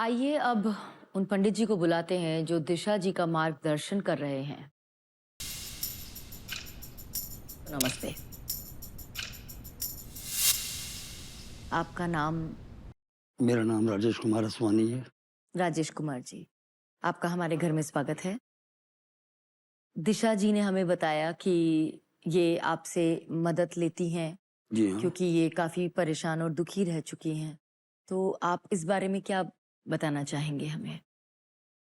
आइए अब उन पंडित जी को बुलाते हैं जो दिशा जी का मार्गदर्शन कर रहे हैं। नमस्ते। आपका नाम? मेरा नाम राजेश कुमार असवानी है। राजेश कुमार जी, आपका हमारे घर में स्वागत है। दिशा जी ने हमें बताया कि ये आपसे मदद लेती हैं जी हाँ, क्योंकि ये काफी परेशान और दुखी रह चुकी हैं। तो आप इस बारे में क्या बताना चाहेंगे हमें?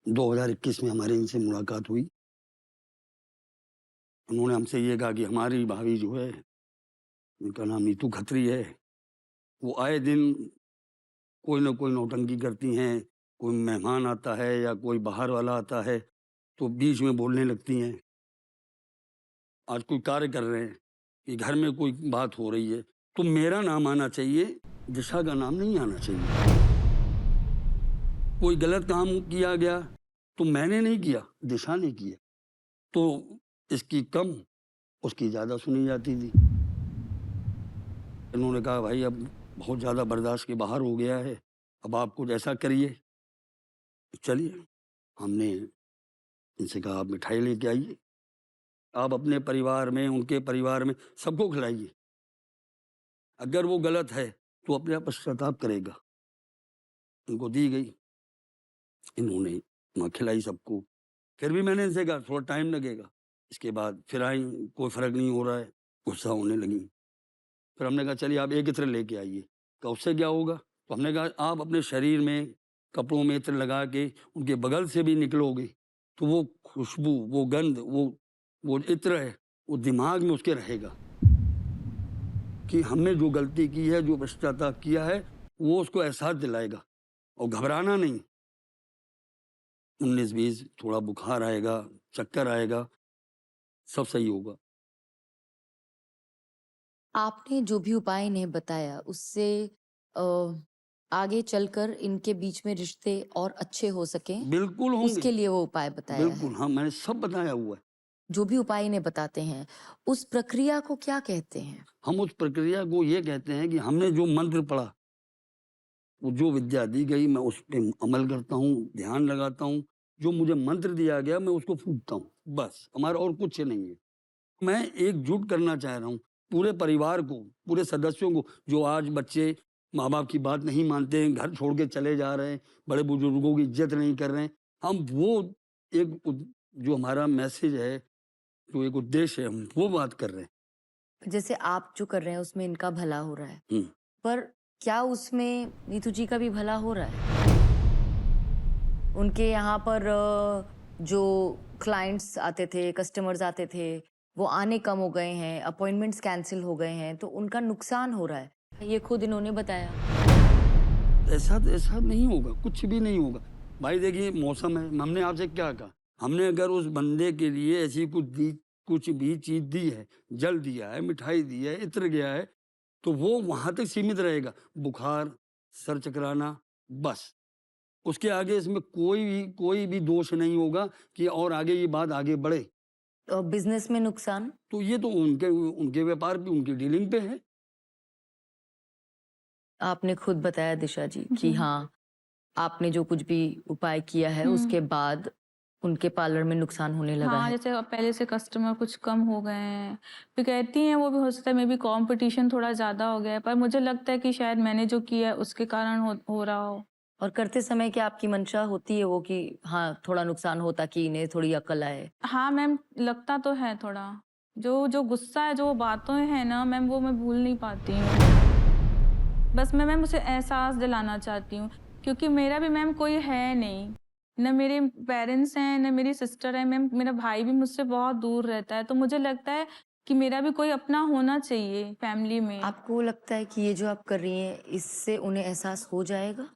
2021 में हमारी इनसे मुलाकात हुई। उन्होंने हमसे ये कहा कि हमारी भाभी जो है, उनका नाम नीतू खत्री है, वो आए दिन कोई न कोई नौटंकी करती हैं। कोई मेहमान आता है या कोई बाहर वाला आता है, तो बीच में बोलने लगती हैं। आज कोई कार्य कर रहे हैं कि घर में कोई बात हो रही है, तो मेरा नाम आना चाहिए, दिशा का नाम नहीं आना चाहिए। कोई गलत काम किया गया, तो मैंने नहीं किया, दिशा ने किया। तो इसकी कम, उसकी ज़्यादा सुनी जाती थी। इन्होंने कहा भाई अब बहुत ज़्यादा बर्दाश्त के बाहर हो गया है, अब आप कुछ ऐसा करिए। तो चलिए, हमने इनसे कहा आप मिठाई लेके आइए, आप अपने परिवार में, उनके परिवार में सबको खिलाइए। अगर वो गलत है तो अपने आप पश्चाताप करेगा। उनको दी गई, इन्होंने वहाँ खिलाई सबको। फिर भी मैंने इनसे कहा थोड़ा टाइम लगेगा। इसके बाद फिर आई, कोई फ़र्क नहीं हो रहा है, गुस्सा होने लगी। फिर हमने कहा चलिए आप एक इत्र लेके आइए। कहा उससे क्या होगा? तो हमने कहा आप अपने शरीर में कपड़ों में इत्र लगा के उनके बगल से भी निकलोगे, तो वो खुशबू, वो गंध, वो इत्र है, वो दिमाग में उसके रहेगा कि हमने जो गलती की है, जो पश्चाताप किया है, वो उसको एहसास दिलाएगा। और घबराना नहीं। 19-20 थोड़ा बुखार आएगा, चक्कर आएगा, सब सही होगा। आपने जो भी उपाय इन्हें बताया उससे अ, आगे चलकर इनके बीच में रिश्ते और अच्छे हो सकें, बिल्कुल होंगे। उसके लिए वो उपाय बताया बिल्कुल, है। हाँ, मैंने सब बताया हुआ है। जो भी उपाय इन्हें बताते हैं, उस प्रक्रिया को क्या कहते हैं? हम उस प्रक्रिया को ये कहते हैं कि हमने जो मंत्र पढ़ा, वो जो विद्या दी गई, मैं उस पे अमल करता हूँ, ध्यान लगाता हूँ। जो मुझे मंत्र दिया गया, मैं उसको फूँकता हूँ, बस। हमारा और कुछ नहीं है। मैं एकजुट करना चाह रहा हूँ पूरे परिवार को, पूरे सदस्यों को। जो आज बच्चे माँ-बाप की बात नहीं मानते हैं, घर छोड़ के चले जा रहे हैं, बड़े-बुजुर्गों की इज़्ज़त नहीं कर रहे हैं, हम वो एक जो हमारा मैसेज है, जो एक उद्देश्य है, हम वो बात कर रहे हैं। जैसे आप जो कर रहे हैं उसमें इनका भला हो रहा है, हुँ। पर क्या उसमें नीतू जी का भी भला हो रहा है? उनके यहाँ पर जो क्लाइंट्स आते थे, कस्टमर्स आते थे, वो आने कम हो गए हैं, अपॉइंटमेंट्स कैंसल हो गए हैं, तो उनका नुकसान हो रहा है। ये खुद इन्होंने बताया। ऐसा नहीं होगा, कुछ भी नहीं होगा। भाई देखिए मौसम है, हमने आपसे क्या कहा? हमने अगर उस बंदे के लिए ऐसी कुछ भी चीज़ दी है, जल दिया है, मिठाई दी है, इत्र गया है, तो वो वहाँ तक सीमित रहेगा। बुखार, सर चकराना, बस। उसके आगे इसमें कोई भी दोष नहीं होगा कि और आगे ये बात आगे बढ़े। तो बिज़नेस में नुकसान? तो ये तो उनके उनके व्यापार पे, उनकी डीलिंग पे है। आपने खुद बताया दिशा जी कि जी। हाँ, आपने जो कुछ भी उपाय किया है हुँ। उसके बाद उनके पार्लर में नुकसान होने लगा हाँ, है। जैसे अब पहले से कस्टमर कुछ कम हो गए हैं। फिर कहती हैं वो भी हो सकता है मेबी कॉम्पिटिशन थोड़ा ज़्यादा हो गया है, पर मुझे लगता है कि शायद मैंने जो किया है उसके कारण हो रहा हो। और करते समय क्या आपकी मंशा होती है वो कि हाँ, थोड़ा नुकसान हो ताकि इन्हें थोड़ी अकल आए? हाँ मैम, लगता तो है थोड़ा। जो जो गुस्सा है, जो बातें हैं ना मैम, वो मैं भूल नहीं पाती हूँ। बस मैं मैम उसे एहसास दिलाना चाहती हूँ, क्योंकि मेरा भी मैम कोई है नहीं। ना मेरे पेरेंट्स हैं, ना मेरी सिस्टर है मैम, मेरा भाई भी मुझसे बहुत दूर रहता है, तो मुझे लगता है कि मेरा भी कोई अपना होना चाहिए फैमिली में। आपको लगता है कि ये जो आप कर रही हैं, इससे उन्हें एहसास हो जाएगा?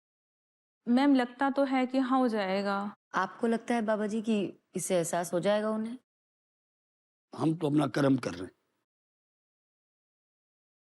मैम लगता तो है कि हाँ, हो जाएगा। आपको लगता है बाबा जी कि इससे एहसास हो जाएगा उन्हें? हम तो अपना कर्म कर रहे हैं।